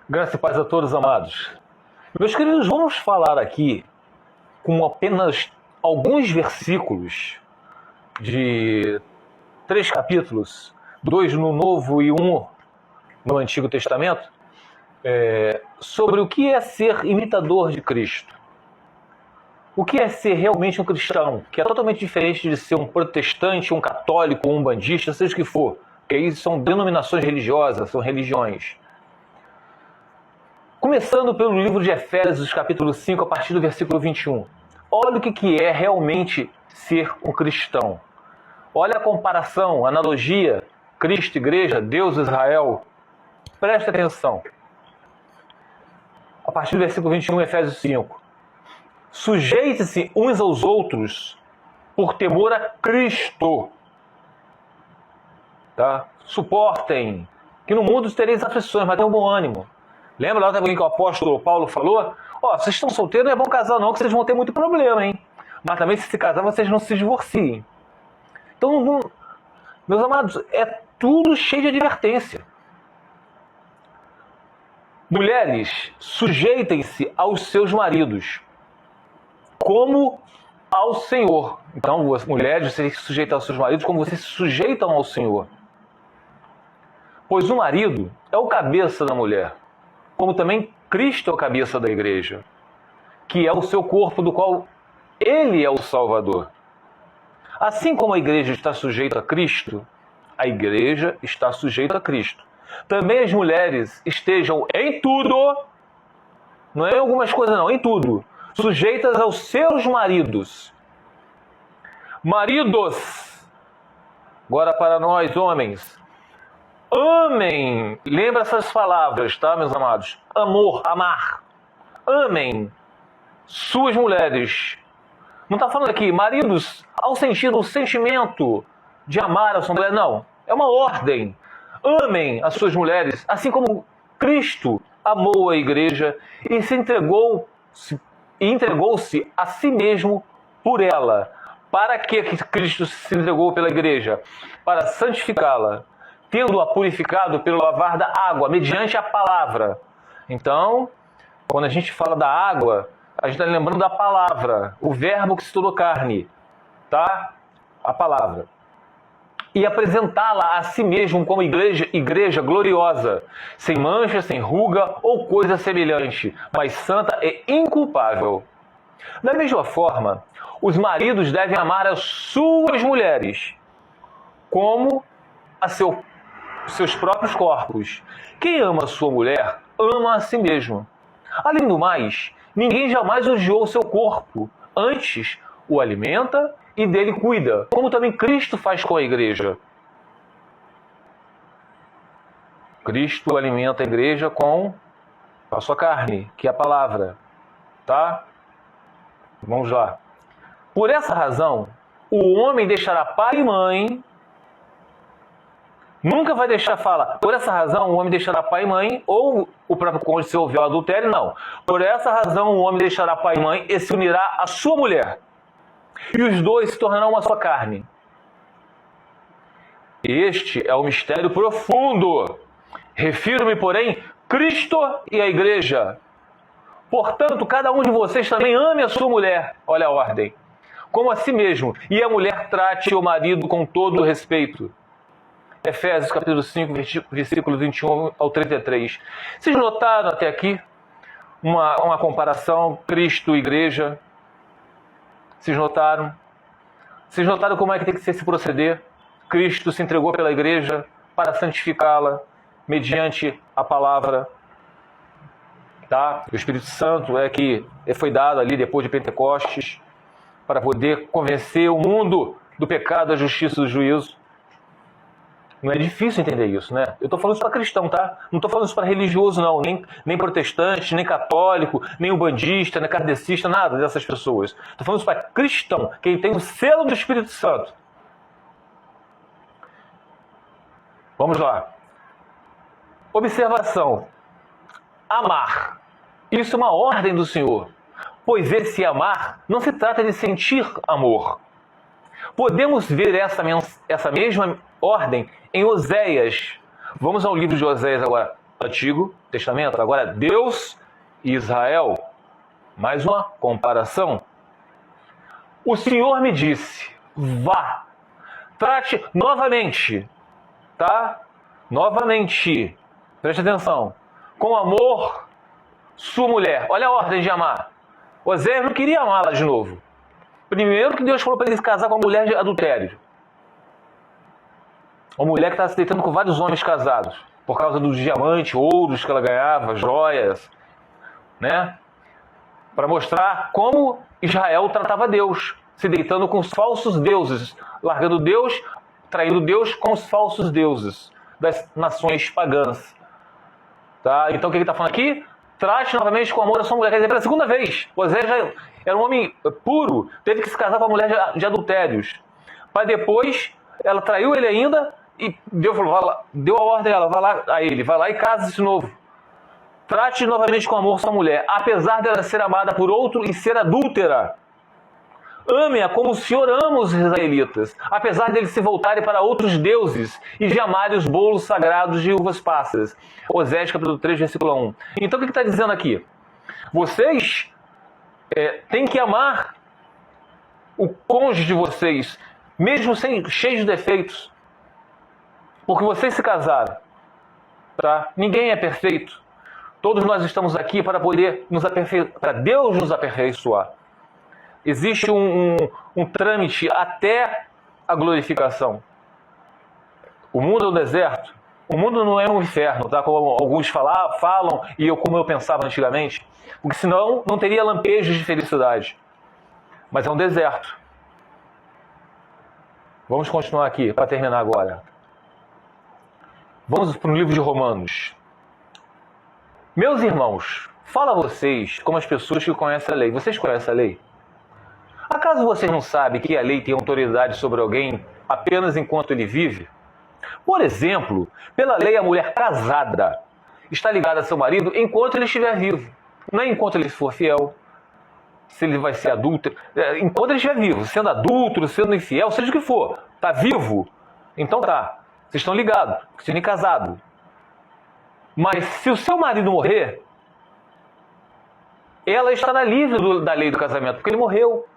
Graça e paz a todos, amados. Meus queridos, vamos falar aqui com apenas alguns versículos de 3 capítulos, 2 no Novo e 1 no Antigo Testamento, sobre o que é ser imitador de Cristo. O que é ser realmente um cristão, que é totalmente diferente de ser um protestante, um católico, um bandista, seja o que for. Porque aí são denominações religiosas, são religiões. Começando pelo livro de Efésios, capítulo 5, a partir do versículo 21. Olha o que é realmente ser um cristão. Olha a comparação, a analogia, Cristo, Igreja, Deus, Israel. Presta atenção. A partir do versículo 21, Efésios 5. Sujeite-se uns aos outros por temor a Cristo. Tá? Suportem, que no mundo tereis aflições, mas tenham bom ânimo. Lembra lá também que o apóstolo Paulo falou? Vocês estão solteiros, não é bom casar não, que vocês vão ter muito problema, hein? Mas também se casar, vocês não se divorciem. Então, meus amados, é tudo cheio de advertência. Mulheres, sujeitem-se aos seus maridos, como ao Senhor. Então, as mulheres, vocês se sujeitam aos seus maridos como vocês se sujeitam ao Senhor. Pois o marido é o cabeça da mulher, como também Cristo é o cabeça da igreja, que é o seu corpo, do qual ele é o Salvador. Assim como a igreja está sujeita a Cristo, a igreja está sujeita a Cristo. Também as mulheres estejam em tudo, não é em algumas coisas não, em tudo, sujeitas aos seus maridos. Maridos, agora para nós homens, amem, lembra essas palavras, tá, meus amados? Amor, amar. Amem suas mulheres. Não está falando aqui, maridos, ao sentido, o sentimento de amar a sua mulher, não. É uma ordem. Amem as suas mulheres, assim como Cristo amou a igreja e entregou-se a si mesmo por ela. Para que Cristo se entregou pela igreja? Para santificá-la, tendo-a purificado pelo lavar da água, mediante a palavra. Então, quando a gente fala da água, a gente está lembrando da palavra, o verbo que se tornou carne, tá? A palavra. E apresentá-la a si mesmo como igreja gloriosa, sem mancha, sem ruga ou coisa semelhante, mas santa e inculpável. Da mesma forma, os maridos devem amar as suas mulheres, como a seus próprios corpos. Quem ama a sua mulher, ama a si mesmo. Além do mais, ninguém jamais odiou o seu corpo. Antes, o alimenta e dele cuida, como também Cristo faz com a igreja. Cristo alimenta a igreja com a sua carne, que é a palavra. Tá? Vamos lá. Por essa razão, o homem deixará pai e mãe. Nunca vai deixar falar. Por essa razão, o homem deixará pai e mãe, ou o próprio cônjuge se houver adultério, não. Por essa razão, o homem deixará pai e mãe e se unirá à sua mulher. E os dois se tornarão uma só carne. Este é o mistério profundo. Refiro-me, porém, Cristo e a igreja. Portanto, cada um de vocês também ame a sua mulher. Olha a ordem. Como a si mesmo. E a mulher trate o marido com todo o respeito. Efésios capítulo 5, versículo 21 ao 33. Vocês notaram até aqui uma comparação Cristo e igreja? Vocês notaram? Vocês notaram como é que tem que ser esse proceder? Cristo se entregou pela igreja para santificá-la mediante a palavra. Tá? O Espírito Santo é que foi dado ali depois de Pentecostes para poder convencer o mundo do pecado, da justiça e do juízo. Não é difícil entender isso, né? Eu estou falando isso para cristão, tá? Não estou falando isso para religioso, não. Nem protestante, nem católico, nem ubandista, nem kardecista, nada dessas pessoas. Estou falando isso para cristão, quem tem o selo do Espírito Santo. Vamos lá. Observação. Amar. Isso é uma ordem do Senhor. Pois esse amar não se trata de sentir amor. Podemos ver essa mesma ordem em Oséias. Vamos ao livro de Oséias agora. Antigo Testamento. Agora, Deus e Israel. Mais uma comparação. O Senhor me disse, vá, trate novamente, tá? Novamente, preste atenção, com amor, sua mulher. Olha a ordem de amar. Oséias não queria amá-la de novo. Primeiro que Deus falou para ele se casar com uma mulher de adultério. Uma mulher que estava se deitando com vários homens casados, por causa dos diamantes, ouros que ela ganhava, joias, né? Para mostrar como Israel tratava Deus, se deitando com os falsos deuses, largando Deus, traindo Deus com os falsos deuses das nações pagãs. Tá? Então o que ele está falando aqui? Trate novamente com amor a sua mulher. Quer dizer, pela segunda vez. Oséias já era um homem puro, teve que se casar com uma mulher de adultérios. Para depois, ela traiu ele ainda e Deus falou, deu a ordem a ela, vai lá a ele, vai lá e casa-se de novo. Trate novamente com amor sua mulher, apesar dela ser amada por outro e ser adúltera. Ame-a como o Senhor ama os israelitas, apesar deles se voltarem para outros deuses e de amarem os bolos sagrados de uvas passas. Oséias capítulo 3, versículo 1. Então o que está dizendo aqui? Vocês têm que amar o cônjuge de vocês, mesmo cheio de defeitos, porque vocês se casaram. Tá? Ninguém é perfeito. Todos nós estamos aqui para poder para Deus nos aperfeiçoar. Existe um trâmite até a glorificação. O mundo é um deserto. O mundo não é um inferno, tá? Como alguns falam e como eu pensava antigamente. Porque senão não teria lampejos de felicidade. Mas é um deserto. Vamos continuar aqui para terminar agora. Vamos para o livro de Romanos. Meus irmãos, fala a vocês como as pessoas que conhecem a lei. Vocês conhecem a lei? Acaso vocês não sabem que a lei tem autoridade sobre alguém apenas enquanto ele vive? Por exemplo, pela lei a mulher casada está ligada a seu marido enquanto ele estiver vivo. Não é enquanto ele for fiel, se ele vai ser adúltero. Enquanto ele estiver vivo, sendo adúltero, sendo infiel, seja o que for. Está vivo? Então tá. Vocês estão ligados, sendo casados. Mas se o seu marido morrer, ela estará livre da lei do casamento, porque ele morreu.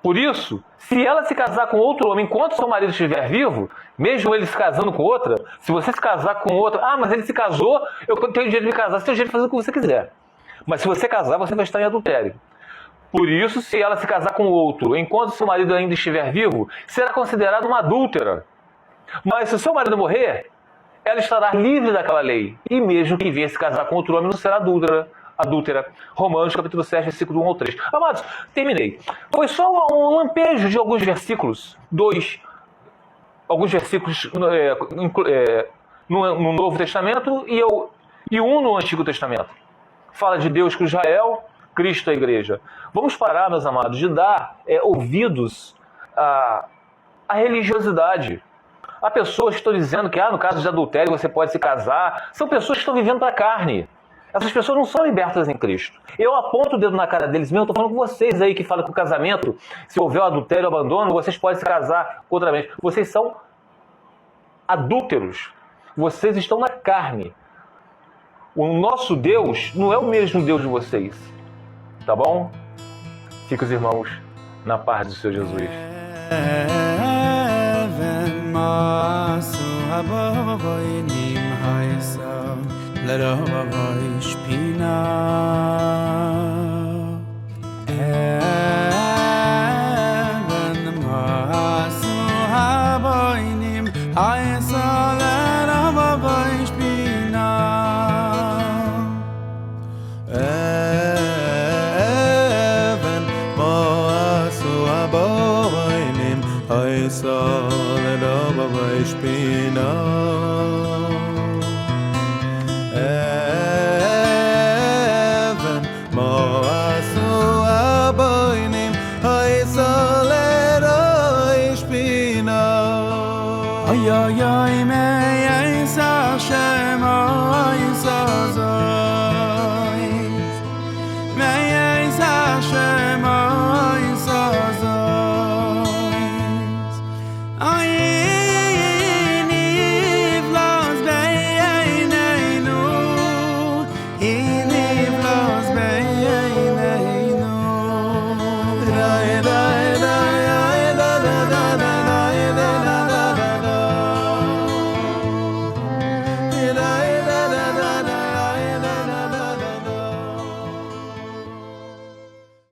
Por isso, se ela se casar com outro homem enquanto seu marido estiver vivo, mesmo ele se casando com outra, se você se casar com outra, mas ele se casou, eu tenho direito de me casar, você tem o direito de fazer o que você quiser. Mas se você casar, você vai estar em adultério. Por isso, se ela se casar com outro enquanto seu marido ainda estiver vivo, será considerada uma adúltera. Mas se o seu marido morrer, ela estará livre daquela lei. E mesmo que venha se casar com outro homem, não será adúltera. Romanos, capítulo 7, versículo 1 ao 3. Amados, terminei. Foi só um lampejo de alguns versículos. Alguns versículos no Novo Testamento e um no Antigo Testamento. Fala de Deus com Israel, Cristo a igreja. Vamos parar, meus amados, de dar ouvidos à religiosidade. Há pessoas que estão dizendo que no caso de adultério você pode se casar. São pessoas que estão vivendo para a carne. Essas pessoas não são libertas em Cristo. Eu aponto o dedo na cara deles mesmo. Estou falando com vocês aí que falam que o casamento, se houver o adultério ou abandono, vocês podem se casar outra vez. Vocês são adúlteros. Vocês estão na carne. O nosso Deus não é o mesmo Deus de vocês. Tá bom? Fiquem os irmãos na paz do Senhor Jesus. Masu habo boy nim haisa la